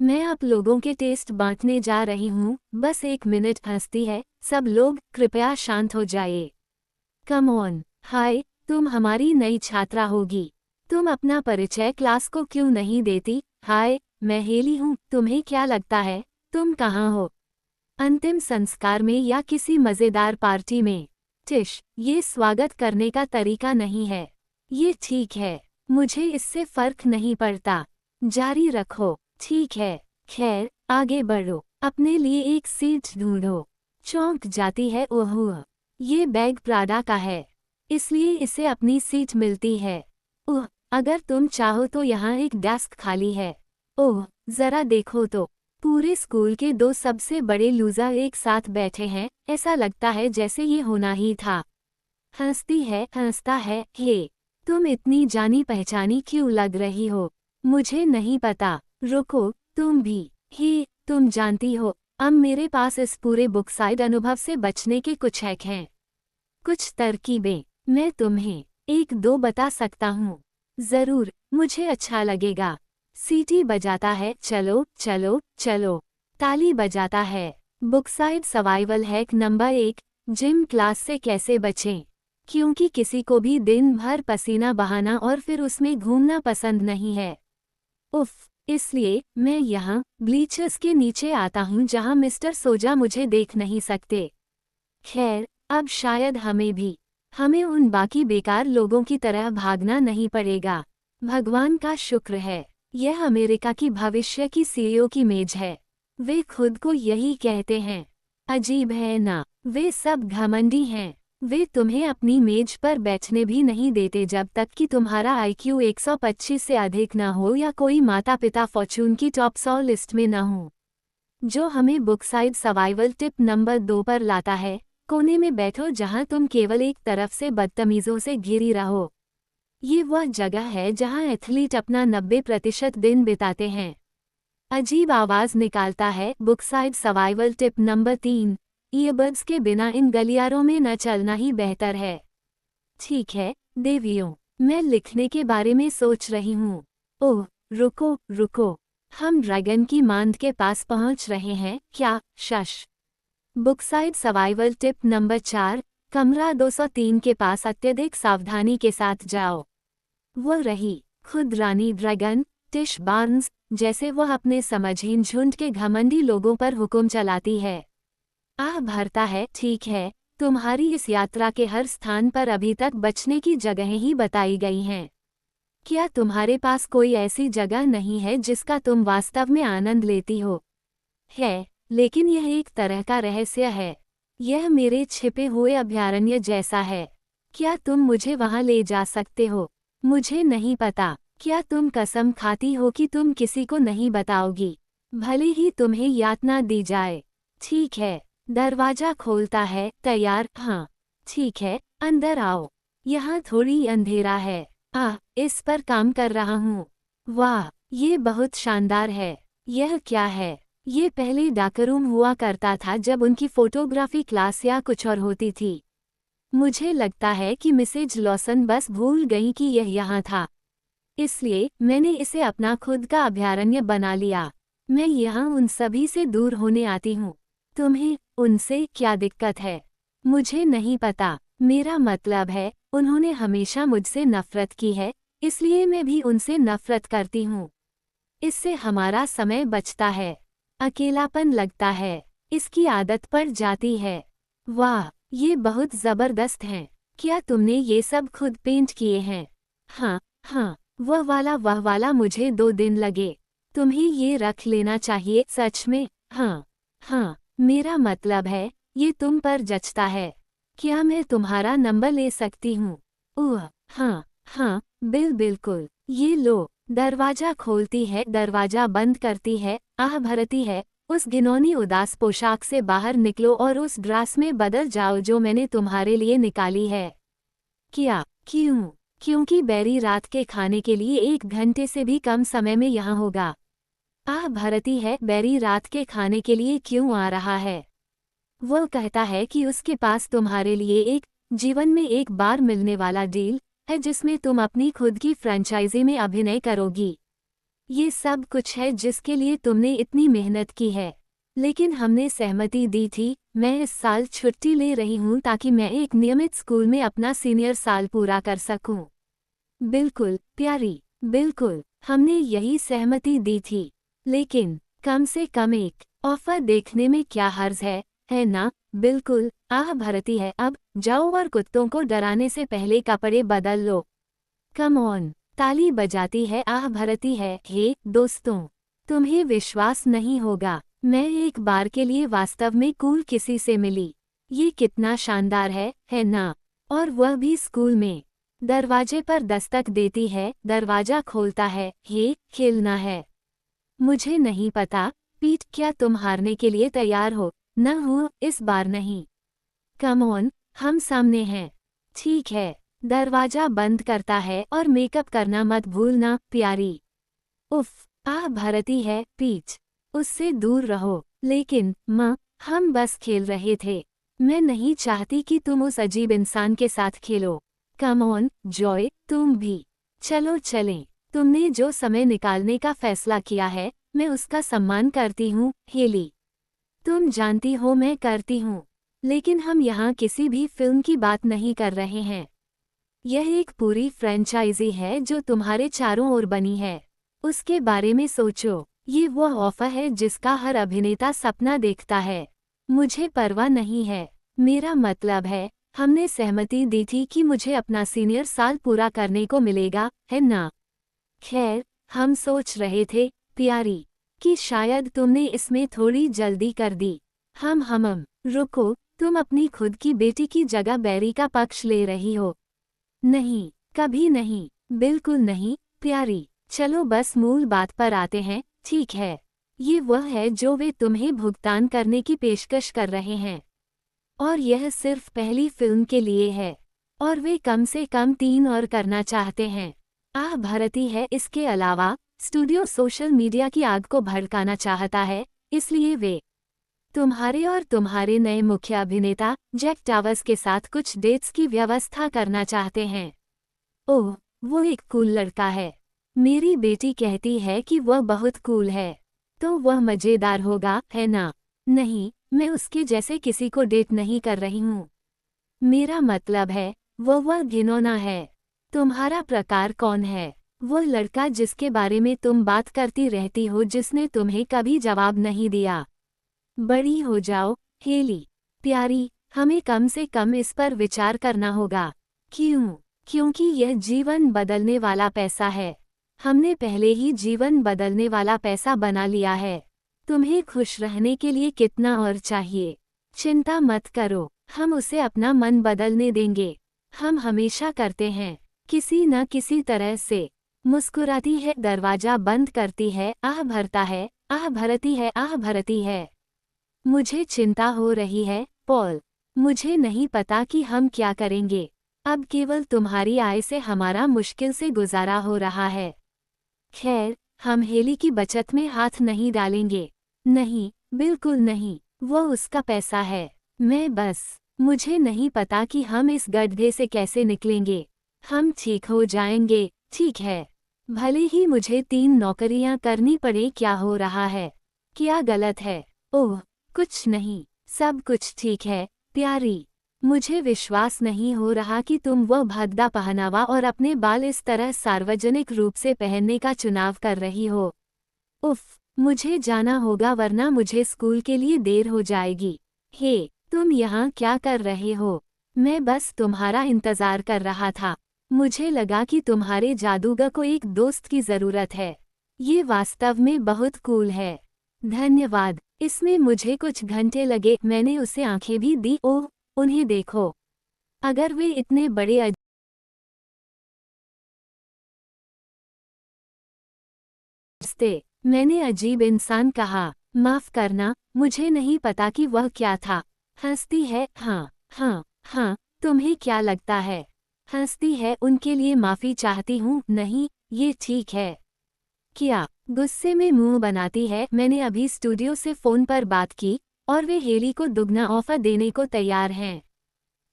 मैं आप लोगों के टेस्ट बांटने जा रही हूँ, बस 1 मिनट। हंसती है। सब लोग कृपया शांत हो जाइए। Come on. हाय, तुम हमारी नई छात्रा होगी। तुम अपना परिचय क्लास को क्यों नहीं देती? हाय, मैं हेली हूँ। तुम्हें क्या लगता है तुम कहाँ हो? अंतिम संस्कार में या किसी मजेदार पार्टी में? टिश, ये स्वागत करने का तरीका नहीं है। ये ठीक है, मुझे इससे फर्क नहीं पड़ता। जारी रखो। ठीक है, खैर आगे बढ़ो, अपने लिए एक सीट ढूंढो। चौंक जाती है। ओह, ये बैग प्राडा का है, इसलिए इसे अपनी सीट मिलती है। ओह, अगर तुम चाहो तो यहाँ एक डेस्क खाली है। ओह, जरा देखो तो, पूरे स्कूल के 2 सबसे बड़े लूजर एक साथ बैठे हैं। ऐसा लगता है जैसे ये होना ही था। हंसती है, हंसता है। हे, तुम इतनी जानी पहचानी क्यों लग रही हो? मुझे नहीं पता। रुको, तुम भी। हे, तुम जानती हो, अब मेरे पास इस पूरे बुक साइड अनुभव से बचने के कुछ हैक हैं। कुछ तरकीबें मैं तुम्हें 1-2 बता सकता हूँ। जरूर, मुझे अच्छा लगेगा। सीटी बजाता है। चलो चलो चलो। ताली बजाता है। Bookside survival hack number 1, gym class से कैसे बचें? क्योंकि किसी को भी दिन भर पसीना बहाना और फिर उसमें घूमना पसंद नहीं है। उफ, इसलिए मैं यहाँ ब्लीचर्स के नीचे आता हूँ जहाँ मिस्टर सोजा मुझे देख नहीं सकते। खैर, अब शायद हमें उन बाकी बेकार लोगों की तरह भागना नहीं पड़ेगा। भगवान का शुक्र है, यह अमेरिका की भविष्य की सीईओ की मेज है। वे खुद को यही कहते हैं। अजीब है ना? वे सब घमंडी हैं। वे तुम्हें अपनी मेज पर बैठने भी नहीं देते जब तक कि तुम्हारा आईक्यू 125 से अधिक न हो या कोई माता पिता फॉर्च्यून की टॉप 100 लिस्ट में न हो। जो हमें बुकसाइड सर्वाइवल टिप नंबर 2 पर लाता है, कोने में बैठो जहां तुम केवल एक तरफ से बदतमीजों से घिरी रहो। ये वह जगह है जहां एथलीट अपना 90% दिन बिताते हैं। अजीब आवाज निकालता है। Bookside survival tip number 3, earbuds के बिना इन गलियारों में न चलना ही बेहतर है। ठीक है देवियों, मैं लिखने के बारे में सोच रही हूँ। ओह, रुको रुको, हम ड्रैगन की मांद के पास पहुँच रहे हैं क्या? शश। बुकसाइड सर्वाइवल टिप नंबर 4, कमरा 203 के पास अत्यधिक सावधानी के साथ जाओ। वह रही खुद रानी ड्रैगन, टिश बार्न्स, जैसे वह अपने समझहीन झुंड के घमंडी लोगों पर हुक्म चलाती है। आह भरता है। ठीक है, तुम्हारी इस यात्रा के हर स्थान पर अभी तक बचने की जगहें ही बताई गई हैं। क्या तुम्हारे पास कोई ऐसी जगह नहीं है जिसका तुम वास्तव में आनंद लेती हो? है, लेकिन यह एक तरह का रहस्य है। यह मेरे छिपे हुए अभयारण्य जैसा है। क्या तुम मुझे वहां ले जा सकते हो? मुझे नहीं पता। क्या तुम कसम खाती हो कि तुम किसी को नहीं बताओगी, भले ही तुम्हें यातना दी जाए? ठीक है, दरवाजा खोलता है। तैयार? हाँ। ठीक है, अंदर आओ। यहाँ थोड़ी अंधेरा है। इस पर काम कर रहा हूँ। वाह, ये बहुत शानदार है। यह क्या है? ये पहले डाकरूम हुआ करता था जब उनकी फोटोग्राफी क्लास या कुछ और होती थी। मुझे लगता है कि मिसेज लॉसन बस भूल गई कि यह यहाँ था, इसलिए मैंने इसे अपना खुद का अभयारण्य बना लिया। मैं यहाँ उन सभी से दूर होने आती हूँ। तुम्हें उनसे क्या दिक्कत है? मुझे नहीं पता। मेरा मतलब है, उन्होंने हमेशा मुझसे नफरत की है, इसलिए मैं भी उनसे नफरत करती हूँ। इससे हमारा समय बचता है, अकेलापन लगता है, इसकी आदत पड़ जाती है। वाह, ये बहुत जबरदस्त हैं। क्या तुमने ये सब खुद पेंट किए हैं? हाँ हाँ, वह वाला मुझे 2 दिन लगे। तुम्हें ये रख लेना चाहिए। सच में? हाँ हाँ, मेरा मतलब है, ये तुम पर जचता है। क्या मैं तुम्हारा नंबर ले सकती हूँ? ओह हाँ हाँ, बिल्कुल। ये लो। दरवाजा खोलती है, दरवाजा बंद करती है। आह भरती है। उस घिनौनी उदास पोशाक से बाहर निकलो और उस ड्रेस में बदल जाओ जो मैंने तुम्हारे लिए निकाली है। क्या? क्यों? क्योंकि बैरी रात के खाने के लिए 1 घंटे से भी कम समय में यहाँ होगा। आह भरती है। बैरी रात के खाने के लिए क्यों आ रहा है? वह कहता है कि उसके पास तुम्हारे लिए एक जीवन में एक बार मिलने वाला डील है जिसमें तुम अपनी खुद की फ्रेंचाइजी में अभिनय करोगी। ये सब कुछ है जिसके लिए तुमने इतनी मेहनत की है। लेकिन हमने सहमति दी थी, मैं इस साल छुट्टी ले रही हूँ ताकि मैं एक नियमित स्कूल में अपना सीनियर साल पूरा कर सकूँ। बिल्कुल, प्यारी, बिल्कुल, हमने यही सहमति दी थी। लेकिन, कम से कम एक ऑफर देखने में क्या हर्ज है ना? बिल्कुल, आह भरती है अब, जाओ और कुत्तों को डराने से पहले कपड़े बदल लो। कम ऑन, ताली बजाती है आह भरती है, हे, दोस्तों। तुम्हें विश्वास नहीं होगा, मैं एक बार के लिए वास्तव में कूल किसी से मिली। ये कितना शानदार है ना? और वह भी स्कूल में। दरवाजे पर दस्तक देती है, दरवाजा खोलता है, हे, खेलना है। मुझे नहीं पता, पीट, क्या तुम हारने के लिए तैयार हो? न हूँ, इस बार नहीं। कम ऑन, हम सामने हैं। ठीक है। दरवाजा बंद करता है और मेकअप करना मत भूलना, प्यारी। उफ, आह भरती है, पीच। उससे दूर रहो। लेकिन, माँ, हम बस खेल रहे थे। मैं नहीं चाहती कि तुम उस अजीब इंसान के साथ खेलो। कम ऑन, जॉय, तुम भी। चलो चलें। तुमने जो समय निकालने का फैसला किया है, मैं उसका सम्मान करती हूँ, हेली। तुम जानती हो मैं करती हूँ। लेकिन हम यहाँ किसी भी फिल्म की बात नहीं कर रहे हैं। यह एक पूरी फ्रेंचाइजी है जो तुम्हारे चारों ओर बनी है। उसके बारे में सोचो, ये वो ऑफर है जिसका हर अभिनेता सपना देखता है। मुझे परवाह नहीं है। मेरा मतलब है, हमने सहमति दी थी कि मुझे अपना सीनियर साल पूरा करने को मिलेगा, है ना? खैर, हम सोच रहे थे, प्यारी, कि शायद तुमने इसमें थोड़ी जल्दी कर दी। रुको, तुम अपनी खुद की बेटी की जगह बैरी का पक्ष ले रही हो। नहीं, कभी नहीं, बिल्कुल नहीं, प्यारी। चलो बस मूल बात पर आते हैं, ठीक है। ये वह है जो वे तुम्हें भुगतान करने की पेशकश कर रहे हैं। और यह सिर्फ पहली फिल्म के लिए है। और वे कम से कम 3 और करना चाहते हैं। आह भरती है, इसके अलावा, स्टूडियो सोशल मीडिया की आग को भड़काना चाहता है, इसलिए वे तुम्हारे और तुम्हारे नए मुख्य अभिनेता जैक टावर्स के साथ कुछ डेट्स की व्यवस्था करना चाहते हैं। ओह, वो एक कूल लड़का है। मेरी बेटी कहती है कि वह बहुत कूल है। तो वह मजेदार होगा, है ना? नहीं, मैं उसके जैसे किसी को डेट नहीं कर रही हूँ। मेरा मतलब है, वह घिनौना है। तुम्हारा प्रकार कौन है? वो लड़का जिसके बारे में तुम बात करती रहती हो जिसने तुम्हें कभी जवाब नहीं दिया। बड़ी हो जाओ, हेली। प्यारी, हमें कम से कम इस पर विचार करना होगा। क्यों? क्योंकि यह जीवन बदलने वाला पैसा है। हमने पहले ही जीवन बदलने वाला पैसा बना लिया है। तुम्हें खुश रहने के लिए कितना और चाहिए? चिंता मत करो, हम उसे अपना मन बदलने देंगे। हम हमेशा करते हैं, किसी न किसी तरह से। मुस्कुराती है, दरवाजा बंद करती है, आह भरता है, आह भरती है, आह भरती है। मुझे चिंता हो रही है, पॉल। मुझे नहीं पता कि हम क्या करेंगे। अब केवल तुम्हारी आय से हमारा मुश्किल से गुजारा हो रहा है। खैर, हम हेली की बचत में हाथ नहीं डालेंगे। नहीं, बिल्कुल नहीं, वो उसका पैसा है। मुझे नहीं पता कि हम इस गड्ढे से कैसे निकलेंगे। हम ठीक हो जाएंगे, ठीक है। भले ही मुझे 3 नौकरियां करनी पड़े, क्या हो रहा है? क्या गलत है? ओह, कुछ नहीं, सब कुछ ठीक है, प्यारी। मुझे विश्वास नहीं हो रहा कि तुम वह भद्दा पहनावा और अपने बाल इस तरह सार्वजनिक रूप से पहनने का चुनाव कर रही हो। उफ, मुझे जाना होगा वरना मुझे स्कूल के लिए देर हो जाएगी। हे, तुम यहाँ क्या कर रहे हो? मैं बस तुम्हारा इंतजार कर रहा था। मुझे लगा कि तुम्हारे जादूगर को एक दोस्त की जरूरत है। ये वास्तव में बहुत कूल है। धन्यवाद। इसमें मुझे कुछ घंटे लगे, मैंने उसे आंखें भी दी। ओह, उन्हें देखो। अगर वे इतने बड़े मैंने अजीब इंसान कहा। माफ करना, मुझे नहीं पता कि वह क्या था। हंसती है, हाँ, हाँ, हाँ, तुम्हें क्या लगता है? हंसती है, उनके लिए माफी चाहती हूँ, नहीं, ये ठीक है। क्या? गुस्से में मुंह बनाती है, मैंने अभी स्टूडियो से फोन पर बात की, और वे हेली को दुगना ऑफर देने को तैयार हैं।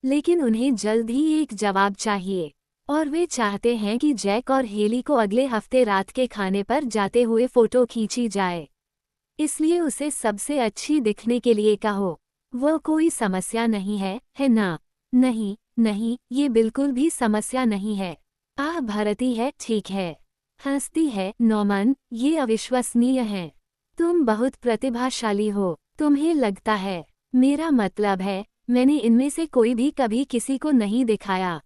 लेकिन उन्हें जल्द ही एक जवाब चाहिए। और वे चाहते हैं कि जैक और हेली को अगले हफ्ते रात के खाने पर जाते हुए फोटो खींची जाए। इसलिए उसे सबसे अच्छी दिखने के लिए कहो। वो कोई समस्या नहीं है ना? नहीं, नहीं, ये बिल्कुल भी समस्या नहीं है। आह भरती है, ठीक है। हंसती है, नॉमन, ये अविश्वसनीय है। तुम बहुत प्रतिभाशाली हो, तुम्हें लगता है। मेरा मतलब है, मैंने इनमें से कोई भी कभी किसी को नहीं दिखाया।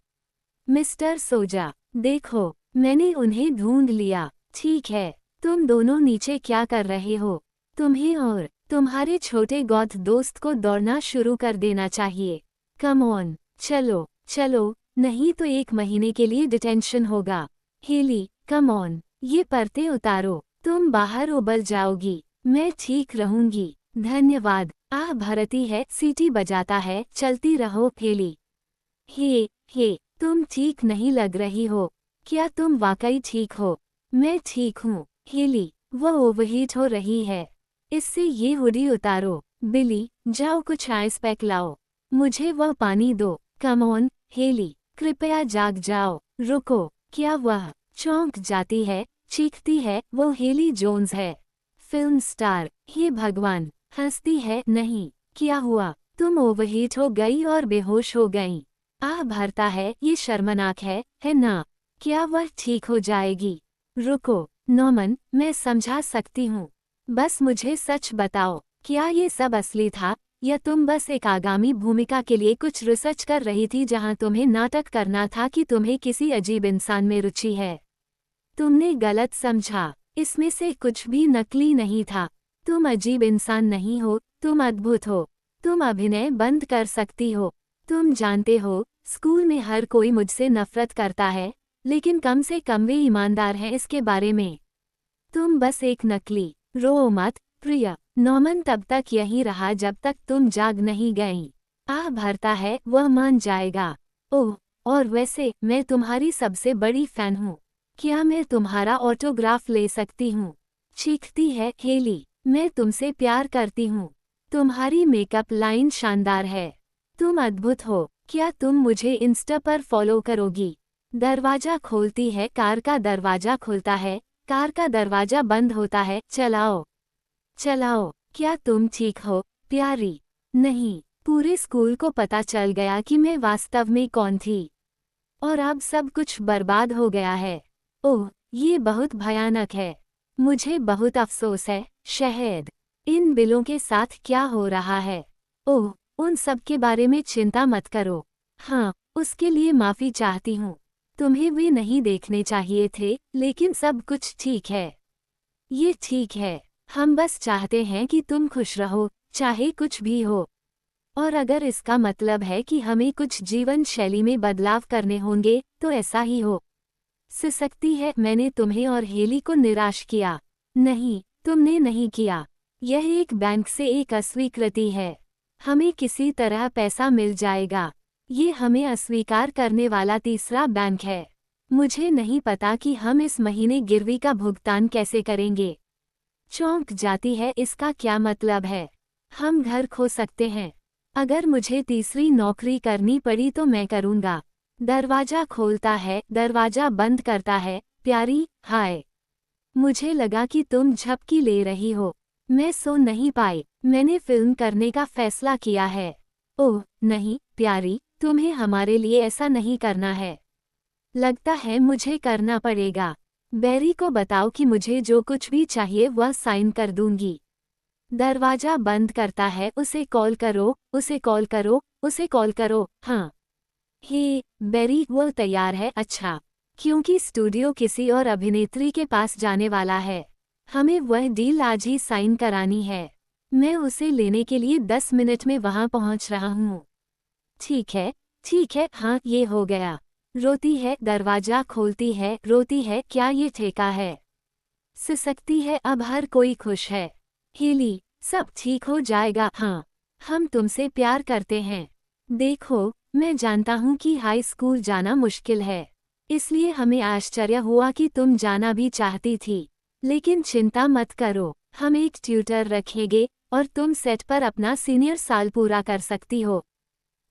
मिस्टर सोजा, देखो, मैंने उन्हें ढूंढ लिया। ठीक है, तुम दोनों नीचे क्या कर रहे हो? तुम्हें और तुम्हारे छोटे गॉथ दोस्त को दौड़ना शुरू कर देना चाहिए। कम ऑन, चलो, चलो, नहीं तो 1 महीने के लिए डिटेंशन होगा। हेली, कम ऑन, ये पर्दे उतारो, तुम बाहर उबल जाओगी। मैं ठीक रहूंगी, धन्यवाद। आह भरती है, सीटी बजाता है, चलती रहो हेली। हे, तुम ठीक नहीं लग रही हो। क्या तुम वाकई ठीक हो? मैं ठीक हूँ, हेली, वह ओवरहीट हो रही है। इससे ये हुडी उतारो। बिली, जाओ कुछ आइस पैक लाओ। मुझे वह पानी दो। कम ऑन, हेली, कृपया जाग जाओ। रुको, क्या वह चौंक जाती है, चीखती है, वो हेली जोन्स है। फिल्म स्टार, हे भगवान, हंसती है, नहीं, क्या हुआ? तुम ओवरहीट हो गई और बेहोश हो गई। आह भरता है, ये शर्मनाक है ना? क्या वह ठीक हो जाएगी? रुको, नॉमन, मैं समझा सकती हूँ। बस मुझे सच बताओ, क्या ये सब असली था, या तुम बस एक आगामी भूमिका के लिए कुछ रिसर्च कर रही थी जहां तुम्हें नाटक करना था कि तुम्हें किसी अजीब इंसान में रुचि है? तुमने गलत समझा, इसमें से कुछ भी नकली नहीं था। तुम अजीब इंसान नहीं हो, तुम अद्भुत हो। तुम अभिनय बंद कर सकती हो। तुम जानते हो, स्कूल में हर कोई मुझसे नफरत करता है, लेकिन कम से कम वे ईमानदार हैं इसके बारे में। तुम बस एक नकली, रो मत, प्रिय। नॉमन तब तक यहीं रहा जब तक तुम जाग नहीं गईं। आह भरता है, वह मान जाएगा। ओह, और वैसे, मैं तुम्हारी सबसे बड़ी फैन हूँ। क्या मैं तुम्हारा ऑटोग्राफ ले सकती हूँ? चीखती है हेली, मैं तुमसे प्यार करती हूँ। तुम्हारी मेकअप लाइन शानदार है। तुम अद्भुत हो। क्या तुम मुझे इंस्टा पर फॉलो करोगी? दरवाजा खोलती है, कार का दरवाजा खुलता है, कार का दरवाजा बंद होता है। चलाओ, चलाओ, क्या तुम ठीक हो, प्यारी? नहीं, पूरे स्कूल को पता चल गया कि मैं वास्तव में कौन थी। और अब सब कुछ बर्बाद हो गया है। ओह, ये बहुत भयानक है। मुझे बहुत अफसोस है, शहद। इन बिलों के साथ क्या हो रहा है? ओह, उन सब के बारे में चिंता मत करो। हाँ, उसके लिए माफ़ी चाहती हूँ। तुम्हें वे नहीं देखने चाहिए थे, लेकिन सब कुछ ठीक है। ये ठीक है। हम बस चाहते हैं कि तुम खुश रहो, चाहे कुछ भी हो। और अगर इसका मतलब है कि हमें कुछ जीवन शैली में बदलाव करने होंगे, तो ऐसा ही हो सकती है। मैंने तुम्हें और हेली को निराश किया। नहीं, तुमने नहीं किया। यह एक बैंक से एक अस्वीकृति है। हमें किसी तरह पैसा मिल जाएगा। ये हमें अस्वीकार करने वाला तीसरा बैंक है। मुझे नहीं पता कि हम इस महीने गिरवी का भुगतान कैसे करेंगे। चौंक जाती है, इसका क्या मतलब है? हम घर खो सकते हैं। अगर मुझे तीसरी नौकरी करनी पड़ी तो मैं करूँगा। दरवाजा खोलता है, दरवाजा बंद करता है। प्यारी, हाय। मुझे लगा कि तुम झपकी ले रही हो। मैं सो नहीं पाई। मैंने फिल्म करने का फैसला किया है। ओह, नहीं, प्यारी, तुम्हें हमारे लिए ऐसा नहीं करना है। लगता है मुझे करना पड़ेगा। बैरी को बताओ कि मुझे जो कुछ भी चाहिए वह साइन कर दूंगी। दरवाजा बंद करता है, उसे कॉल करो, उसे कॉल करो, उसे कॉल करो। हाँ। हे, बैरी, वो तैयार है? अच्छा। क्योंकि स्टूडियो किसी और अभिनेत्री के पास जाने वाला है। हमें वह डील आज ही साइन करानी है। मैं उसे लेने के लिए 10 मिनट में वहां पहुंच रहा हूँ। ठीक है, ठीक है, हाँ, ये हो गया। रोती है, दरवाजा खोलती है, रोती है, क्या ये ठेका है? सिसकती है, अब हर कोई खुश है। हेली, सब ठीक हो जाएगा। हाँ, हम तुमसे प्यार करते हैं। देखो, मैं जानता हूँ कि हाई स्कूल जाना मुश्किल है, इसलिए हमें आश्चर्य हुआ कि तुम जाना भी चाहती थी। लेकिन चिंता मत करो, हम एक ट्यूटर रखेंगे और तुम सेट पर अपना सीनियर साल पूरा कर सकती हो।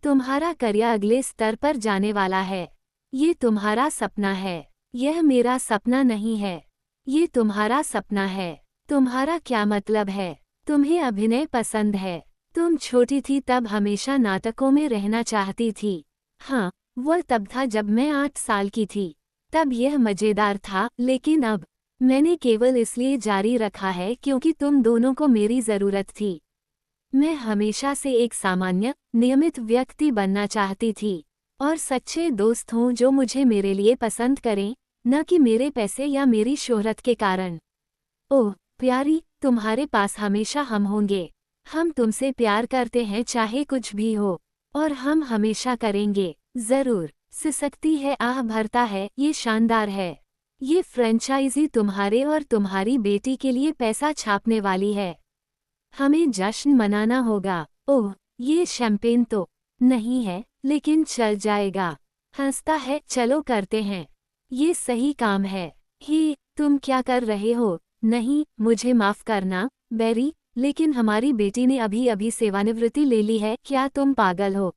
तुम्हारा करियर अगले स्तर पर जाने वाला है। ये तुम्हारा सपना है, यह मेरा सपना नहीं है। ये तुम्हारा सपना है। तुम्हारा क्या मतलब है? तुम्हें अभिनय पसंद है। तुम छोटी थी तब हमेशा नाटकों में रहना चाहती थी। हाँ, वह तब था जब मैं 8 साल की थी। तब यह मजेदार था, लेकिन अब मैंने केवल इसलिए जारी रखा है क्योंकि तुम दोनों को मेरी ज़रूरत थी। मैं हमेशा से एक सामान्य, नियमित व्यक्ति बनना चाहती थी और सच्चे दोस्त हों जो मुझे मेरे लिए पसंद करें, न कि मेरे पैसे या मेरी शोहरत के कारण। ओह प्यारी, तुम्हारे पास हमेशा हम होंगे। हम तुमसे प्यार करते हैं चाहे कुछ भी हो, और हम हमेशा करेंगे। ज़रूर। सिसकती है, आह भरता है, ये शानदार है। ये फ्रेंचाइजी तुम्हारे और तुम्हारी बेटी के लिए पैसा छापने वाली है। हमें जश्न मनाना होगा। ओह, ये शैंपेन तो नहीं है, लेकिन चल जाएगा। हंसता है, चलो करते हैं। ये सही काम है। ही, तुम क्या कर रहे हो? नहीं, मुझे माफ करना, बैरी, लेकिन हमारी बेटी ने अभी अभी सेवानिवृत्ति ले ली है। क्या तुम पागल हो?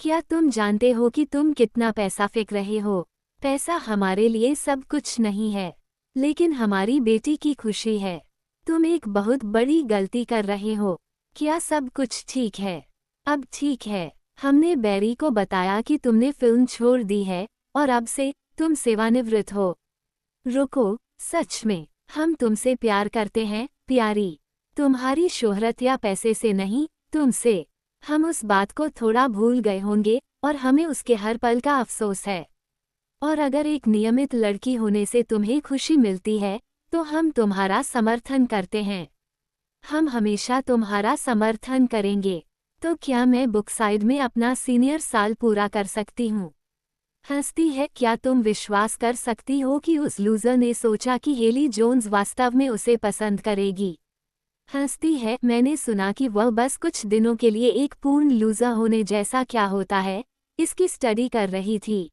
क्या तुम जानते हो कि तुम कितना पैसा फेंक रहे हो? पैसा हमारे लिए सब कुछ नहीं है, लेकिन हमारी बेटी की खुशी है। तुम एक बहुत बड़ी गलती कर रहे हो। क्या सब कुछ ठीक है? अब ठीक है। हमने बैरी को बताया कि तुमने फिल्म छोड़ दी है और अब से तुम सेवानिवृत्त हो। रुको, सच में, हम तुमसे प्यार करते हैं, प्यारी। तुम्हारी शोहरत या पैसे से नहीं, तुमसे। हम उस बात को थोड़ा भूल गए होंगे और हमें उसके हर पल का अफसोस है। और अगर एक नियमित लड़की होने से तुम्हें खुशी मिलती है, तो हम तुम्हारा समर्थन करते हैं। हम हमेशा तुम्हारा समर्थन करेंगे। तो क्या मैं बुकसाइड में अपना सीनियर साल पूरा कर सकती हूँ? हंसती है, क्या तुम विश्वास कर सकती हो कि उस लूज़र ने सोचा कि हेली जोन्स वास्तव में उसे पसंद करेगी? हंसती है, मैंने सुना कि वह बस कुछ दिनों के लिए एक पूर्ण लूज़र होने जैसा क्या होता है, इसकी स्टडी कर रही थी।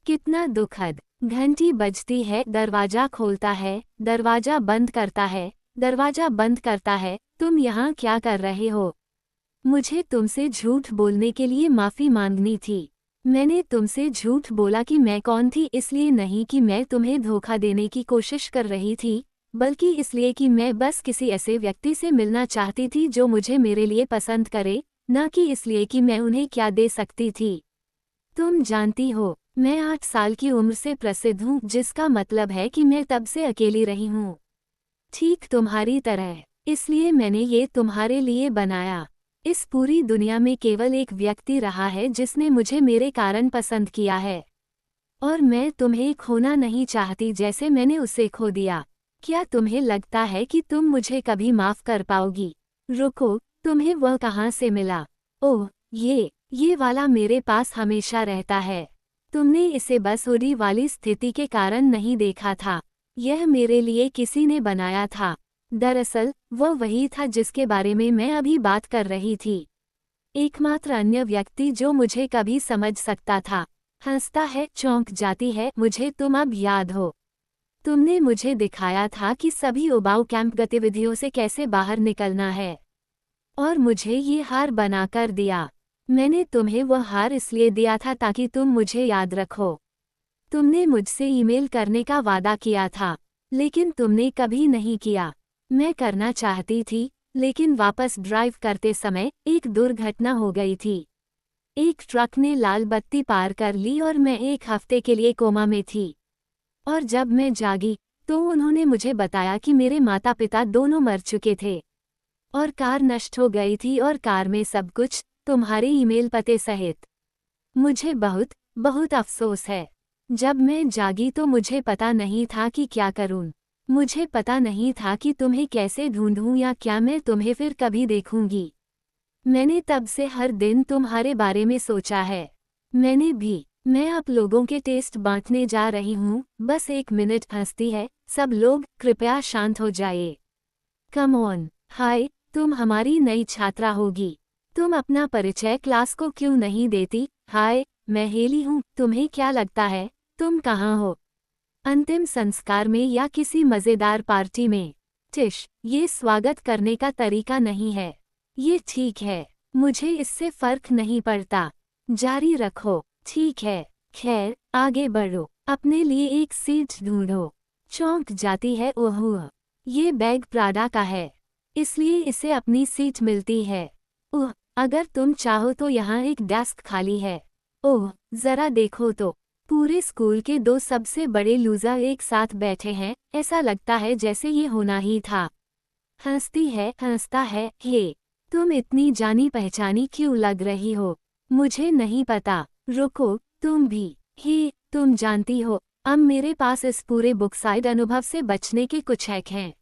कितना दुखद। घंटी बजती है, दरवाजा खोलता है, दरवाजा बंद करता है, दरवाजा बंद करता है। तुम यहाँ क्या कर रहे हो? मुझे तुमसे झूठ बोलने के लिए माफ़ी मांगनी थी। मैंने तुमसे झूठ बोला कि मैं कौन थी, इसलिए नहीं कि मैं तुम्हें धोखा देने की कोशिश कर रही थी, बल्कि इसलिए कि मैं बस किसी ऐसे व्यक्ति से मिलना चाहती थी जो मुझे मेरे लिए पसंद करे, न कि इसलिए कि मैं उन्हें क्या दे सकती थी। तुम जानती हो, मैं 8 साल की उम्र से प्रसिद्ध हूँ, जिसका मतलब है कि मैं तब से अकेली रही हूँ। ठीक तुम्हारी तरह। इसलिए मैंने ये तुम्हारे लिए बनाया। इस पूरी दुनिया में केवल एक व्यक्ति रहा है जिसने मुझे मेरे कारण पसंद किया है, और मैं तुम्हें खोना नहीं चाहती जैसे मैंने उसे खो दिया। क्या तुम्हें लगता है कि तुम मुझे कभी माफ कर पाओगी? रुको, तुम्हें वह कहाँ से मिला? ओह, ये वाला मेरे पास हमेशा रहता है। तुमने इसे बस उड़ी वाली स्थिति के कारण नहीं देखा था। यह मेरे लिए किसी ने बनाया था। दरअसल, वह वही था जिसके बारे में मैं अभी बात कर रही थी। एकमात्र अन्य व्यक्ति जो मुझे कभी समझ सकता था। हंसता है, चौंक जाती है, मुझे तुम अब याद हो। तुमने मुझे दिखाया था कि सभी उबाऊ कैंप गतिविधियों से कैसे बाहर निकलना है, और मुझे ये हार बनाकर दिया। मैंने तुम्हें वह हार इसलिए दिया था ताकि तुम मुझे याद रखो। तुमने मुझसे ईमेल करने का वादा किया था, लेकिन तुमने कभी नहीं किया। मैं करना चाहती थी, लेकिन वापस ड्राइव करते समय एक दुर्घटना हो गई थी। एक ट्रक ने लाल बत्ती पार कर ली और मैं 1 हफ्ते के लिए कोमा में थी। और जब मैं जागी, तो उन्होंने मुझे बताया कि मेरे माता पिता दोनों मर चुके थे, और कार नष्ट हो गई थी, और कार में सब कुछ, तुम्हारे ईमेल पते सहित। मुझे बहुत बहुत अफसोस है। जब मैं जागी तो मुझे पता नहीं था कि क्या करूं। मुझे पता नहीं था कि तुम्हें कैसे ढूंढूं या क्या मैं तुम्हें फिर कभी देखूंगी। मैंने तब से हर दिन तुम्हारे बारे में सोचा है। मैंने भी। मैं आप लोगों के टेस्ट बांटने जा रही हूँ, बस 1 मिनट। हंसती है, सब लोग कृपया शांत हो जाइए। Come on. हाय, तुम हमारी नई छात्रा होगी। तुम अपना परिचय क्लास को क्यों नहीं देती? हाय, मैं हेली हूँ। तुम्हें क्या लगता है, तुम कहाँ हो? अंतिम संस्कार में या किसी मज़ेदार पार्टी में? टिश, ये स्वागत करने का तरीका नहीं है। ये ठीक है, मुझे इससे फर्क नहीं पड़ता। जारी रखो। ठीक है, खैर आगे बढ़ो, अपने लिए एक सीट ढूंढो। चौंक जाती है, ओह ये बैग प्राडा का है, इसलिए इसे अपनी सीट मिलती है। ओह अगर तुम चाहो तो यहाँ एक डेस्क खाली है। ओह जरा देखो तो, पूरे स्कूल के 2 सबसे बड़े लूजर एक साथ बैठे हैं, ऐसा लगता है जैसे ये होना ही था। हंसती है, हंसता है, हे तुम इतनी जानी पहचानी क्यों लग रही हो? मुझे नहीं पता। रुको, तुम भी। हे तुम जानती हो, अब मेरे पास इस पूरे बुकसाइड अनुभव से बचने के कुछ हैक हैं।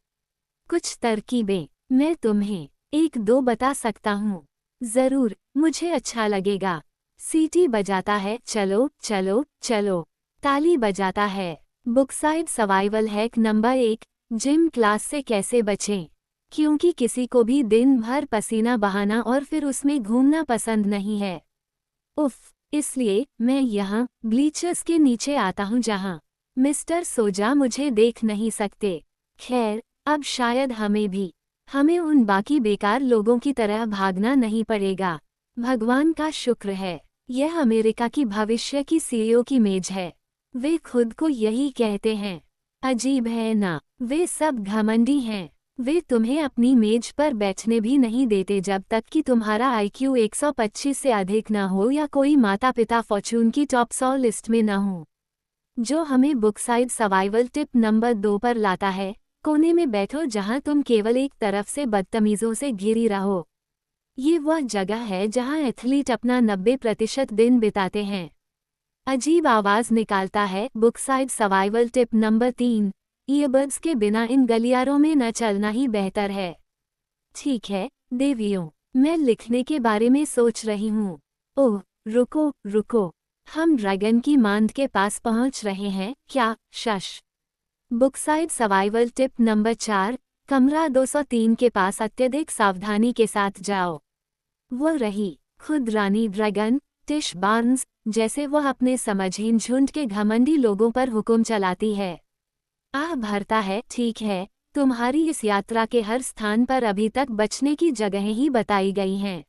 कुछ तरकीबें मैं तुम्हें 1-2 बता सकता हूँ। जरूर, मुझे अच्छा लगेगा। सीटी बजाता है, चलो चलो चलो। ताली बजाता है। Bookside survival hack number 1, gym class से कैसे बचें? क्योंकि किसी को भी दिन भर पसीना बहाना और फिर उसमें घूमना पसंद नहीं है। उफ, इसलिए मैं यहाँ ब्लीचर्स के नीचे आता हूँ जहाँ मिस्टर सोजा मुझे देख नहीं सकते। खैर, अब शायद हमें उन बाकी बेकार लोगों की तरह भागना नहीं पड़ेगा। भगवान का शुक्र है, यह अमेरिका की भविष्य की सीईओ की मेज है। वे खुद को यही कहते हैं। अजीब है ना, वे सब घमंडी हैं। वे तुम्हें अपनी मेज पर बैठने भी नहीं देते जब तक कि तुम्हारा आईक्यू 125 से अधिक न हो या कोई माता पिता फॉर्च्यून की टॉप 100 लिस्ट में न हो। जो हमें बुकसाइड सर्वाइवल टिप नंबर 2 पर लाता है, कोने में बैठो जहां तुम केवल एक तरफ से बदतमीजों से घिरी रहो। ये वह जगह है जहां एथलीट अपना 90% दिन बिताते हैं। अजीब आवाज निकालता है। Bookside survival tip number 3, earbuds के बिना इन गलियारों में न चलना ही बेहतर है। ठीक है देवियों, मैं लिखने के बारे में सोच रही हूँ। ओह रुको रुको, हम ड्रैगन की मांद के पास पहुँच रहे हैं क्या? शश। बुकसाइड सर्वाइवल टिप नंबर 4, कमरा 203 के पास अत्यधिक सावधानी के साथ जाओ। वह रही खुद रानी ड्रैगन, टिश बार्न्स, जैसे वह अपने समझहीन झुंड के घमंडी लोगों पर हुक्म चलाती है। आह भरता है, ठीक है, तुम्हारी इस यात्रा के हर स्थान पर अभी तक बचने की जगहें ही बताई गई हैं।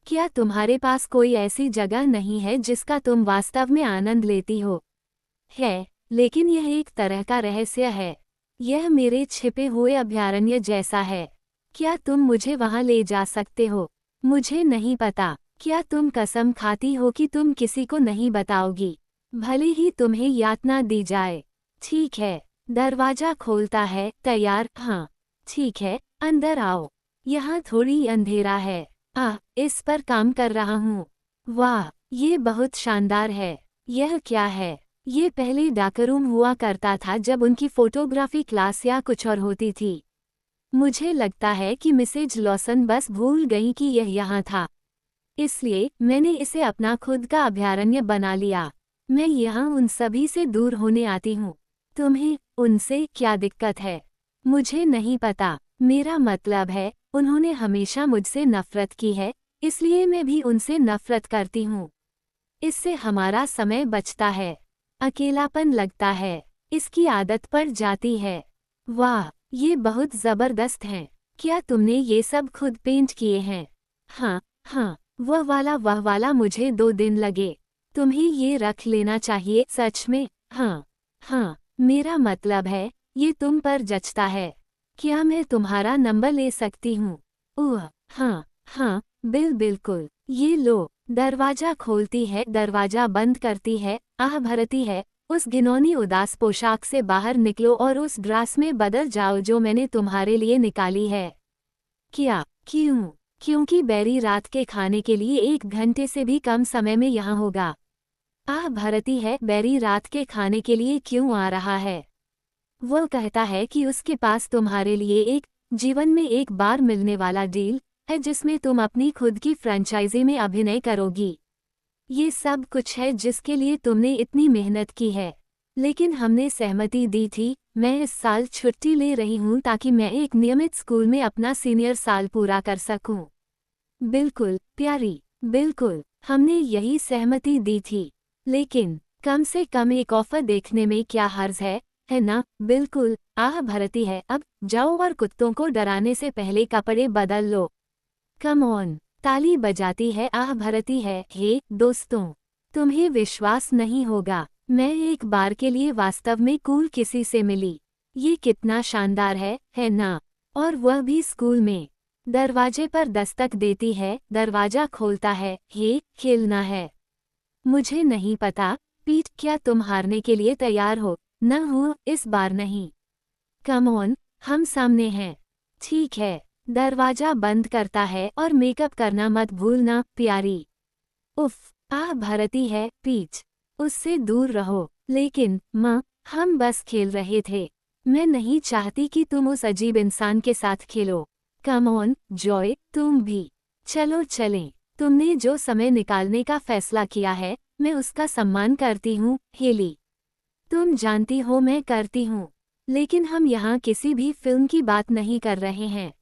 क्या तुम्हारे पास कोई ऐसी जगह नहीं है जिसका तुम वास्तव में आनंद लेती हो? है, लेकिन यह एक तरह का रहस्य है। यह मेरे छिपे हुए अभयारण्य जैसा है। क्या तुम मुझे वहां ले जा सकते हो? मुझे नहीं पता। क्या तुम कसम खाती हो कि तुम किसी को नहीं बताओगी, भले ही तुम्हें यातना दी जाए? ठीक है, दरवाजा खोलता है, तैयार? हाँ ठीक है, अंदर आओ। यहाँ थोड़ी अंधेरा है। इस पर काम कर रहा हूँ। वाह, ये बहुत शानदार है। यह क्या है? ये पहले डाकरूम हुआ करता था जब उनकी फोटोग्राफी क्लास या कुछ और होती थी। मुझे लगता है कि मिसेज लॉसन बस भूल गई कि यह यहाँ था, इसलिए मैंने इसे अपना खुद का अभयारण्य बना लिया। मैं यहाँ उन सभी से दूर होने आती हूँ। तुम्हें उनसे क्या दिक्कत है? मुझे नहीं पता। मेरा मतलब है, उन्होंने हमेशा मुझसे नफरत की है, इसलिए मैं भी उनसे नफरत करती हूँ। इससे हमारा समय बचता है, अकेलापन लगता है, इसकी आदत पड़ जाती है। वाह, ये बहुत जबरदस्त हैं। क्या तुमने ये सब खुद पेंट किए हैं? हाँ हाँ, वह वाला मुझे 2 दिन लगे। तुम्हें ये रख लेना चाहिए। सच में? हाँ हाँ, मेरा मतलब है, ये तुम पर जचता है। क्या मैं तुम्हारा नंबर ले सकती हूँ? ओह हाँ हाँ, बिल्कुल। ये लो। दरवाजा खोलती है, दरवाजा बंद करती है, आह भरती है। उस घिनौनी उदास पोशाक से बाहर निकलो और उस ड्रेस में बदल जाओ जो मैंने तुम्हारे लिए निकाली है। क्या? क्यों? क्योंकि बैरी रात के खाने के लिए 1 घंटे से भी कम समय में यहाँ होगा। आह भरती है, बैरी रात के खाने के लिए क्यों आ रहा है? वह कहता है कि उसके पास तुम्हारे लिए एक जीवन में एक बार मिलने वाला डील है जिसमें तुम अपनी खुद की फ्रेंचाइजी में अभिनय करोगी। ये सब कुछ है जिसके लिए तुमने इतनी मेहनत की है। लेकिन हमने सहमति दी थी। मैं इस साल छुट्टी ले रही हूँ ताकि मैं एक नियमित स्कूल में अपना सीनियर साल पूरा कर सकूं। बिल्कुल प्यारी, बिल्कुल, हमने यही सहमति दी थी। लेकिन कम से कम एक ऑफर देखने में क्या हर्ज है ना? बिल्कुल। आह भरती है, अब जाओ और कुत्तों को डराने से पहले कपड़े बदल लो। Come on. ताली बजाती है, आह भरती है, हे दोस्तों, तुम्हें विश्वास नहीं होगा, मैं एक बार के लिए वास्तव में कूल किसी से मिली। ये कितना शानदार है ना? और वह भी स्कूल में। दरवाजे पर दस्तक देती है, दरवाजा खोलता है, हे, खेलना है। मुझे नहीं पता, पीट, क्या तुम हारने के लिए तैयार हो? न हूँ, इस बार नहीं। कम ऑन, हम सामने हैं। ठीक है। दरवाजा बंद करता है और मेकअप करना मत भूलना, प्यारी। उफ, आह भरती है, पीच। उससे दूर रहो। लेकिन माँ, हम बस खेल रहे थे। मैं नहीं चाहती कि तुम उस अजीब इंसान के साथ खेलो। कम ऑन, जॉय, तुम भी। चलो चलें। तुमने जो समय निकालने का फैसला किया है, मैं उसका सम्मान करती हूँ, हेली। तुम जानती हो मैं करती हूँ। लेकिन हम यहाँ किसी भी फिल्म की बात नहीं कर रहे हैं।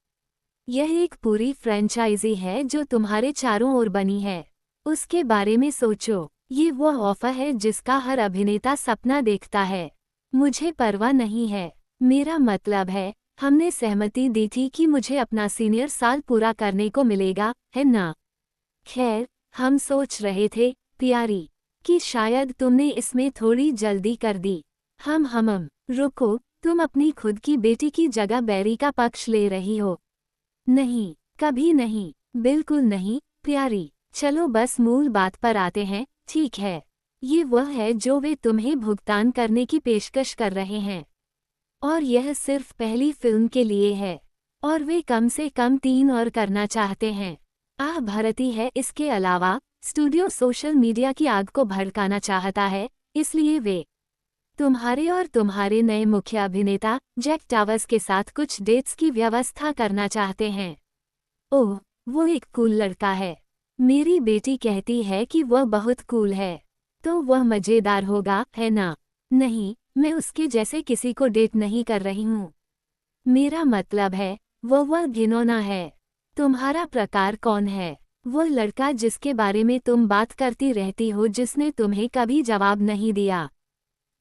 यह एक पूरी फ्रेंचाइजी है जो तुम्हारे चारों ओर बनी है। उसके बारे में सोचो। ये वह ऑफर है जिसका हर अभिनेता सपना देखता है। मुझे परवाह नहीं है। मेरा मतलब है, हमने सहमति दी थी कि मुझे अपना सीनियर साल पूरा करने को मिलेगा, है ना? खैर, हम सोच रहे थे, प्यारी, कि शायद तुमने इसमें थोड़ी जल्दी कर दी। रुको, तुम अपनी खुद की बेटी की जगह बैरी का पक्ष ले रही हो। नहीं, कभी नहीं, बिल्कुल नहीं, प्यारी। चलो बस मूल बात पर आते हैं, ठीक है। ये वह है जो वे तुम्हें भुगतान करने की पेशकश कर रहे हैं। और यह सिर्फ पहली फिल्म के लिए है। और वे कम से कम 3 और करना चाहते हैं। आह भरती है, इसके अलावा स्टूडियो सोशल मीडिया की आग को भड़काना चाहता है, इसलिए वे तुम्हारे और तुम्हारे नए मुख्य अभिनेता जैक टावर्स के साथ कुछ डेट्स की व्यवस्था करना चाहते हैं। ओह, वो एक कूल लड़का है। मेरी बेटी कहती है कि वह बहुत कूल है। तो वह मजेदार होगा, है ना? नहीं, मैं उसके जैसे किसी को डेट नहीं कर रही हूँ। मेरा मतलब है, वह घिनौना है। तुम्हारा प्रकार कौन है? वो लड़का जिसके बारे में तुम बात करती रहती हो, जिसने तुम्हें कभी जवाब नहीं दिया।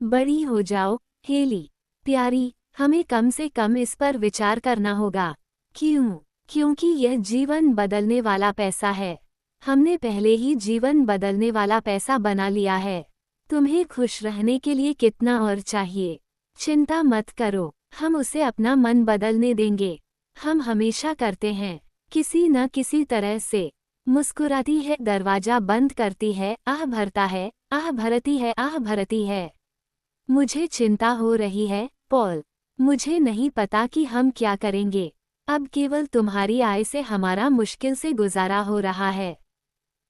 बड़ी हो जाओ, हेली। प्यारी, हमें कम से कम इस पर विचार करना होगा। क्यों? क्योंकि यह जीवन बदलने वाला पैसा है। हमने पहले ही जीवन बदलने वाला पैसा बना लिया है। तुम्हें खुश रहने के लिए कितना और चाहिए? चिंता मत करो, हम उसे अपना मन बदलने देंगे। हम हमेशा करते हैं, किसी न किसी तरह से। मुस्कुराती है, दरवाजा बंद करती है, आह भरता है, आह भरती है, आह भरती है। मुझे चिंता हो रही है, पॉल। मुझे नहीं पता कि हम क्या करेंगे। अब केवल तुम्हारी आय से हमारा मुश्किल से गुजारा हो रहा है।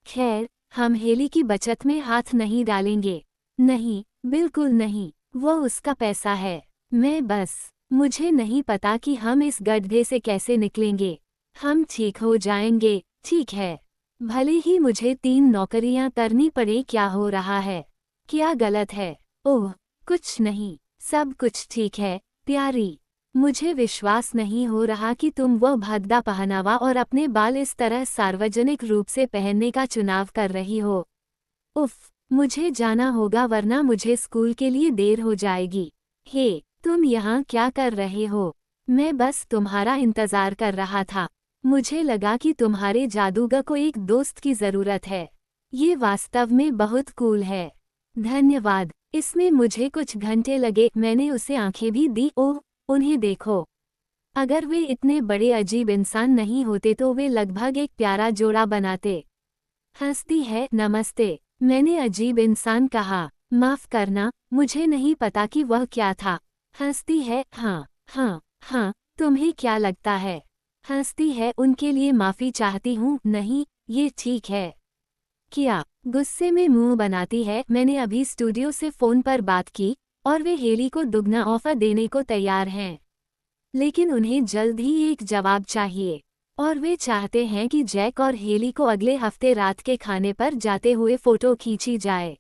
खैर, हम हेली की बचत में हाथ नहीं डालेंगे। नहीं, बिल्कुल नहीं, वो उसका पैसा है। मुझे नहीं पता कि हम इस गड्ढे से कैसे निकलेंगे। हम ठीक हो जाएंगे, ठीक है। भले ही मुझे 3 नौकरियां करनी पड़े, क्या हो रहा है? क्या गलत है? ओह, कुछ नहीं, सब कुछ ठीक है, प्यारी। मुझे विश्वास नहीं हो रहा कि तुम वह भद्दा पहनावा और अपने बाल इस तरह सार्वजनिक रूप से पहनने का चुनाव कर रही हो। उफ, मुझे जाना होगा वरना मुझे स्कूल के लिए देर हो जाएगी। हे, तुम यहाँ क्या कर रहे हो? मैं बस तुम्हारा इंतजार कर रहा था। मुझे लगा कि तुम्हारे जादूगर को एक दोस्त की जरूरत है। ये वास्तव में बहुत कूल है। धन्यवाद। इसमें मुझे कुछ घंटे लगे, मैंने उसे आंखें भी दी। ओह, उन्हें देखो। अगर वे इतने बड़े अजीब इंसान नहीं होते तो वे लगभग एक प्यारा जोड़ा बनाते। हंसती है, नमस्ते। मैंने अजीब इंसान कहा, माफ करना, मुझे नहीं पता कि वह क्या था। हंसती है, हाँ, हाँ, हाँ, तुम्हें क्या लगता है? हंसती है, उनके लिए माफी चाहती हूँ। नहीं, ये ठीक है। क्या? गुस्से में मुंह बनाती है, मैंने अभी स्टूडियो से फोन पर बात की और वे हेली को दुगना ऑफर देने को तैयार हैं। लेकिन उन्हें जल्द ही एक जवाब चाहिए। और वे चाहते हैं कि जैक और हेली को अगले हफ्ते रात के खाने पर जाते हुए फोटो खींची जाए।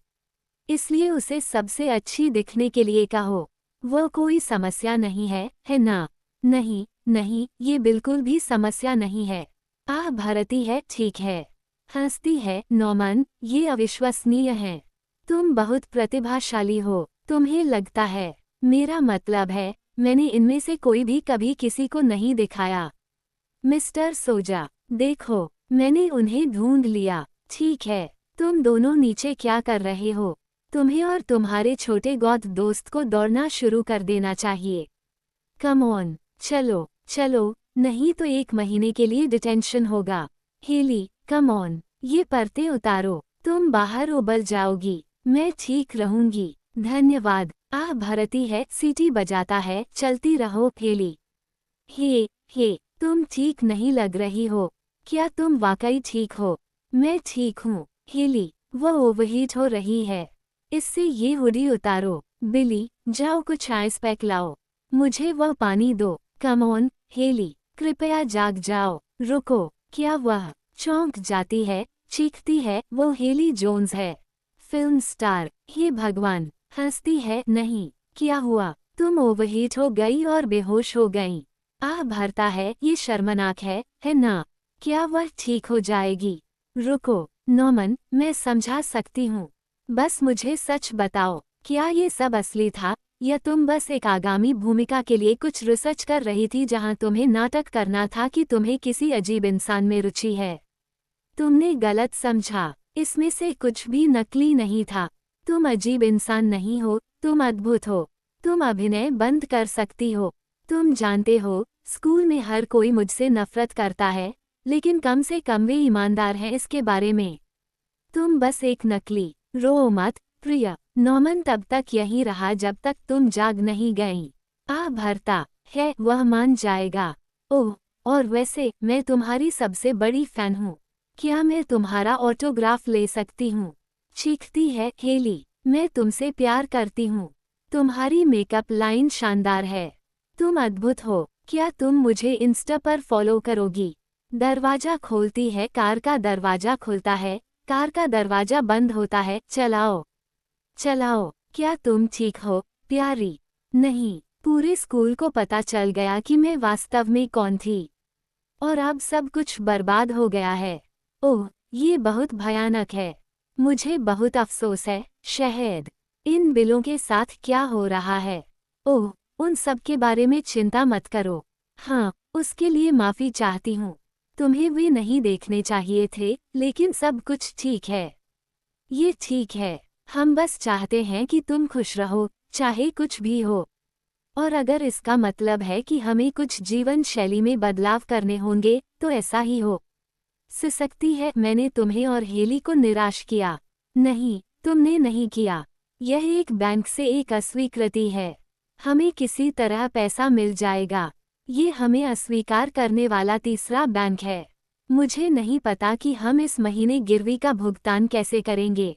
इसलिए उसे सबसे अच्छी दिखने के लिए कहो। वह कोई समस्या नहीं है ना? नहीं, नहीं, ये बिल्कुल भी समस्या नहीं है। आह भरती है, ठीक है। हंसती है, नॉमन, ये अविश्वसनीय है। तुम बहुत प्रतिभाशाली हो, तुम्हें लगता है। मेरा मतलब है, मैंने इनमें से कोई भी कभी किसी को नहीं दिखाया। मिस्टर सोजा, देखो, मैंने उन्हें ढूंढ लिया। ठीक है, तुम दोनों नीचे क्या कर रहे हो? तुम्हें और तुम्हारे छोटे गौद दोस्त को दौड़ना शुरू कर देना चाहिए। कम ऑन, चलो चलो, नहीं तो 1 महीने के लिए डिटेंशन होगा। हेली, कम ऑन, ये पर्दे उतारो, तुम बाहर उबल जाओगी। मैं ठीक रहूंगी, धन्यवाद। भरती है, सीटी बजाता है, चलती रहो हेली। हे, तुम ठीक नहीं लग रही हो। क्या तुम वाकई ठीक हो? मैं ठीक हूँ, हेली, वह ओवरहीट हो रही है। इससे ये हुडी उतारो। बिली, जाओ कुछ आइस पैक लाओ। मुझे वह पानी दो। कम ऑन, हेली, कृपया जाग जाओ। रुको, क्या वह चौंक जाती है, चीखती है, वो हेली जोन्स है, फिल्म स्टार। हे भगवान, हंसती है, नहीं, क्या हुआ? तुम ओवरहीट हो गई और बेहोश हो गई। भरता है, ये शर्मनाक है ना? क्या वह ठीक हो जाएगी? रुको, नॉमन, मैं समझा सकती हूँ। बस मुझे सच बताओ, क्या ये सब असली था, या तुम बस एक आगामी भूमिका के लिए कुछ रिसर्च कर रही थी जहां तुम्हें नाटक करना था कि तुम्हें किसी अजीब इंसान में रुचि है? तुमने गलत समझा, इसमें से कुछ भी नकली नहीं था। तुम अजीब इंसान नहीं हो, तुम अद्भुत हो। तुम अभिनय बंद कर सकती हो। तुम जानते हो, स्कूल में हर कोई मुझसे नफरत करता है, लेकिन कम से कम वे ईमानदार हैं इसके बारे में। तुम बस एक नकली, रो मत, प्रिय। नॉमन तब तक यहीं रहा जब तक तुम जाग नहीं गई। भरता है, वह मान जाएगा। ओह, और वैसे, मैं तुम्हारी सबसे बड़ी फैन हूँ। क्या मैं तुम्हारा ऑटोग्राफ ले सकती हूँ? चीखती है हेली, मैं तुमसे प्यार करती हूँ। तुम्हारी मेकअप लाइन शानदार है। तुम अद्भुत हो। क्या तुम मुझे इंस्टा पर फॉलो करोगी? दरवाजा खोलती है, कार का दरवाजा खुलता है, कार का दरवाजा बंद होता है। चलाओ चलाओ, क्या तुम ठीक हो, प्यारी? नहीं, पूरे स्कूल को पता चल गया कि मैं वास्तव में कौन थी। और अब सब कुछ बर्बाद हो गया है। ओह, ये बहुत भयानक है। मुझे बहुत अफसोस है, शहद। इन बिलों के साथ क्या हो रहा है? ओह, उन सब के बारे में चिंता मत करो। हाँ, उसके लिए माफ़ी चाहती हूँ। तुम्हें वे नहीं देखने चाहिए थे, लेकिन सब कुछ ठीक है। ये ठीक है। हम बस चाहते हैं कि तुम खुश रहो, चाहे कुछ भी हो। और अगर इसका मतलब है कि हमें कुछ जीवन शैली में बदलाव करने होंगे, तो ऐसा ही हो सकती है। मैंने तुम्हें और हेली को निराश किया। नहीं, तुमने नहीं किया। यह एक बैंक से एक अस्वीकृति है। हमें किसी तरह पैसा मिल जाएगा। ये हमें अस्वीकार करने वाला तीसरा बैंक है। मुझे नहीं पता कि हम इस महीने गिरवी का भुगतान कैसे करेंगे।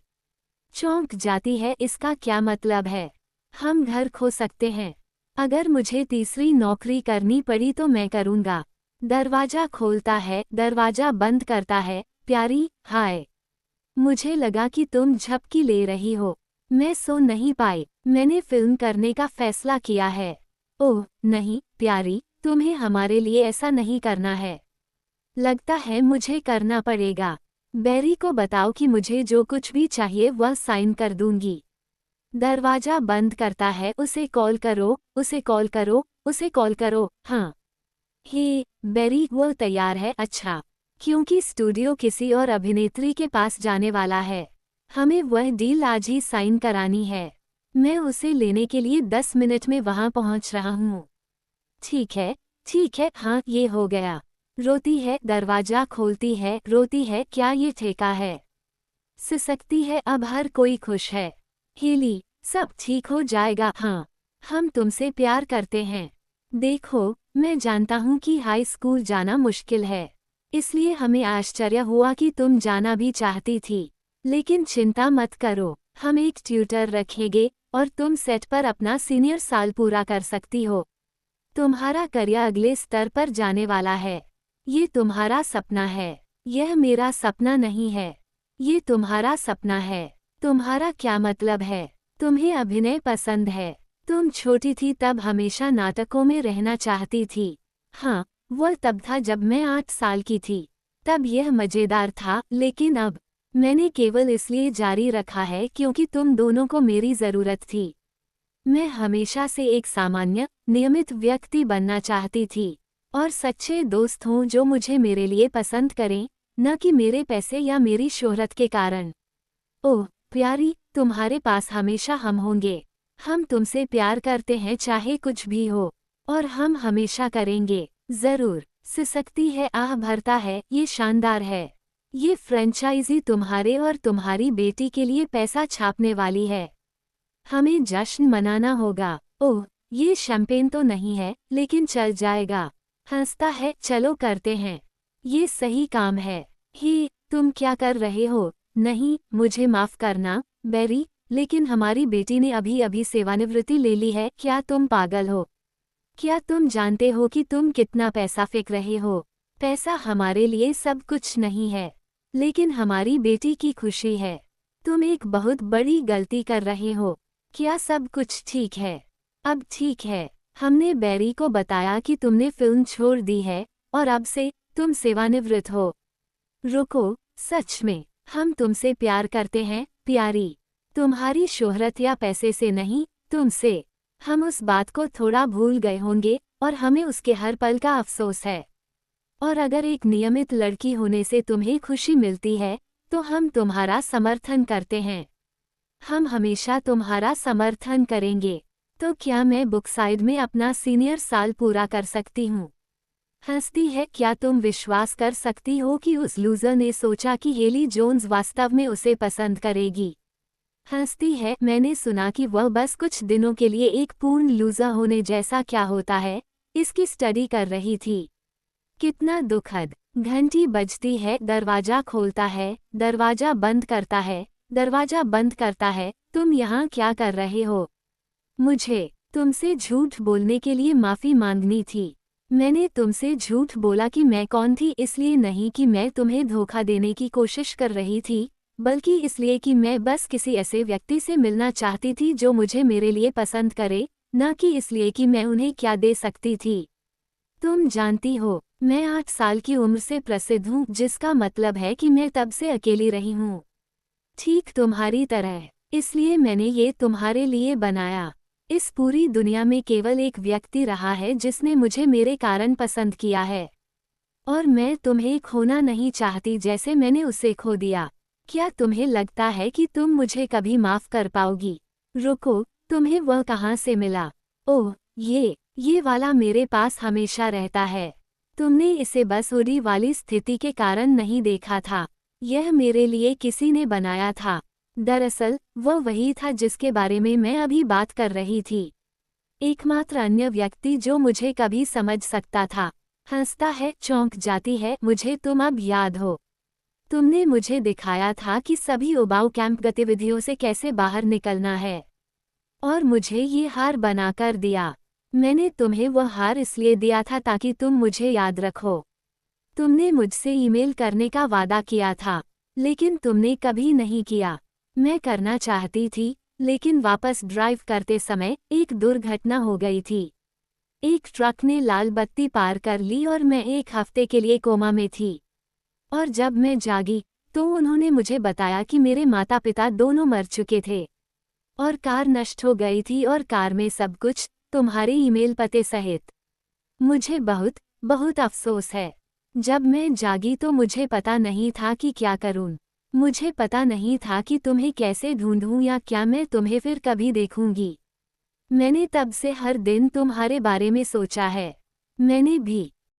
चौंक जाती है, इसका क्या मतलब है? हम घर खो सकते हैं। अगर मुझे तीसरी नौकरी करनी पड़ी तो मैं करूँगा। दरवाजा खोलता है, दरवाजा बंद करता है। प्यारी, हाय। मुझे लगा कि तुम झपकी ले रही हो। मैं सो नहीं पाई। मैंने फिल्म करने का फैसला किया है। ओह, नहीं, प्यारी, तुम्हें हमारे लिए ऐसा नहीं करना है। लगता है मुझे करना पड़ेगा। बैरी को बताओ कि मुझे जो कुछ भी चाहिए वह साइन कर दूंगी। दरवाजा बंद करता है, उसे कॉल करो, उसे कॉल करो, उसे कॉल करो। हाँ। हे, बैरी, वो तैयार है? अच्छा, क्योंकि स्टूडियो किसी और अभिनेत्री के पास जाने वाला है। हमें वह डील आज ही साइन करानी है। मैं उसे लेने के लिए 10 मिनट में वहां पहुंच रहा हूँ। ठीक है, हाँ, ये हो गया। रोती है, दरवाजा खोलती है, रोती है, क्या ये ठेका है? सिसकती है, अब हर कोई खुश है। हेली, सब ठीक हो जाएगा। हाँ, हम तुमसे प्यार करते हैं। देखो, मैं जानता हूँ कि हाई स्कूल जाना मुश्किल है, इसलिए हमें आश्चर्य हुआ कि तुम जाना भी चाहती थी। लेकिन चिंता मत करो, हम एक ट्यूटर रखेंगे और तुम सेट पर अपना सीनियर साल पूरा कर सकती हो। तुम्हारा करियर अगले स्तर पर जाने वाला है। ये तुम्हारा सपना है। यह मेरा सपना नहीं है। ये तुम्हारा सपना है। तुम्हारा क्या मतलब है? तुम्हें अभिनय पसंद है। तुम छोटी थी तब हमेशा नाटकों में रहना चाहती थी। हाँ, वह तब था जब मैं 8 साल की थी। तब यह मज़ेदार था, लेकिन अब मैंने केवल इसलिए जारी रखा है क्योंकि तुम दोनों को मेरी ज़रूरत थी। मैं हमेशा से एक सामान्य, नियमित व्यक्ति बनना चाहती थी और सच्चे दोस्त हों जो मुझे मेरे लिए पसंद करें, न कि मेरे पैसे या मेरी शोहरत के कारण। ओह प्यारी, तुम्हारे पास हमेशा हम होंगे। हम तुमसे प्यार करते हैं चाहे कुछ भी हो, और हम हमेशा करेंगे। जरूर। सिसकती है, आह भरता है, ये शानदार है। ये फ्रेंचाइजी तुम्हारे और तुम्हारी बेटी के लिए पैसा छापने वाली है। हमें जश्न मनाना होगा। ओह, ये शैंपेन तो नहीं है, लेकिन चल जाएगा। हंसता है, चलो करते हैं। ये सही काम है। ही, तुम क्या कर रहे हो? नहीं, मुझे माफ करना, बेरी, लेकिन हमारी बेटी ने अभी अभी सेवानिवृत्ति ले ली है। क्या तुम पागल हो? क्या तुम जानते हो कि तुम कितना पैसा फेंक रहे हो? पैसा हमारे लिए सब कुछ नहीं है, लेकिन हमारी बेटी की खुशी है। तुम एक बहुत बड़ी गलती कर रहे हो। क्या सब कुछ ठीक है? अब ठीक है। हमने बेरी को बताया कि तुमने फिल्म छोड़ दी है, और अब से तुम सेवानिवृत्त हो। रुको, सच में, हम तुमसे प्यार करते हैं, प्यारी। तुम्हारी शोहरत या पैसे से नहीं, तुमसे। हम उस बात को थोड़ा भूल गए होंगे, और हमें उसके हर पल का अफसोस है। और अगर एक नियमित लड़की होने से तुम्हें खुशी मिलती है, तो हम तुम्हारा समर्थन करते हैं। हम हमेशा तुम्हारा समर्थन करेंगे। तो क्या मैं बुकसाइड में अपना सीनियर साल पूरा कर सकती हूँ? हंसती है, क्या तुम विश्वास कर सकती हो कि उस लूजर ने सोचा कि हेली जोन्स वास्तव में उसे पसंद करेगी? हंसती है, मैंने सुना कि वह बस कुछ दिनों के लिए एक पूर्ण लूजर होने जैसा क्या होता है, इसकी स्टडी कर रही थी। कितना दुखद। घंटी बजती है, दरवाजा खोलता है, दरवाजा बंद करता है, दरवाजा बंद करता है। तुम यहाँ क्या कर रहे हो? मुझे तुमसे झूठ बोलने के लिए माफ़ी मांगनी थी। मैंने तुमसे झूठ बोला कि मैं कौन थी, इसलिए नहीं कि मैं तुम्हें धोखा देने की कोशिश कर रही थी, बल्कि इसलिए कि मैं बस किसी ऐसे व्यक्ति से मिलना चाहती थी जो मुझे मेरे लिए पसंद करे, न कि इसलिए कि मैं उन्हें क्या दे सकती थी। तुम जानती हो, मैं 8 साल की उम्र से प्रसिद्ध हूँ, जिसका मतलब है कि मैं तब से अकेली रही हूँ। ठीक तुम्हारी तरह। इसलिए मैंने ये तुम्हारे लिए बनाया। इस पूरी दुनिया में केवल एक व्यक्ति रहा है जिसने मुझे मेरे कारण पसंद किया है, और मैं तुम्हें खोना नहीं चाहती जैसे मैंने उसे खो दिया। क्या तुम्हें लगता है कि तुम मुझे कभी माफ कर पाओगी? रुको, तुम्हें वह कहाँ से मिला? ओह, ये वाला मेरे पास हमेशा रहता है। तुमने इसे बस उड़ी वाली स्थिति के कारण नहीं देखा था। यह मेरे लिए किसी ने बनाया था। दरअसल, वह वही था जिसके बारे में मैं अभी बात कर रही थी। एकमात्र अन्य व्यक्ति जो मुझे कभी समझ सकता था। हंसता है, चौंक जाती है, मुझे तुम अब याद हो। तुमने मुझे दिखाया था कि सभी उबाऊ कैंप गतिविधियों से कैसे बाहर निकलना है, और मुझे ये हार बनाकर दिया। मैंने तुम्हें वह हार इसलिए दिया था ताकि तुम मुझे याद रखो। तुमने मुझसे ईमेल करने का वादा किया था, लेकिन तुमने कभी नहीं किया। मैं करना चाहती थी, लेकिन वापस ड्राइव करते समय एक दुर्घटना हो गई थी। एक ट्रक ने लाल बत्ती पार कर ली और मैं 1 हफ्ते के लिए कोमा में थी। और जब मैं जागी, तो उन्होंने मुझे बताया कि मेरे माता पिता दोनों मर चुके थे, और कार नष्ट हो गई थी, और कार में सब कुछ, तुम्हारे ईमेल पते सहित। मुझे बहुत बहुत अफसोस है। जब मैं जागी तो मुझे पता नहीं था कि क्या करूं। मुझे पता नहीं था कि तुम्हें कैसे ढूंढूं या क्या मैं तुम्हें फिर कभी देखूंगी। मैंने तब से हर दिन तुम्हारे बारे में सोचा है। मैंने भी।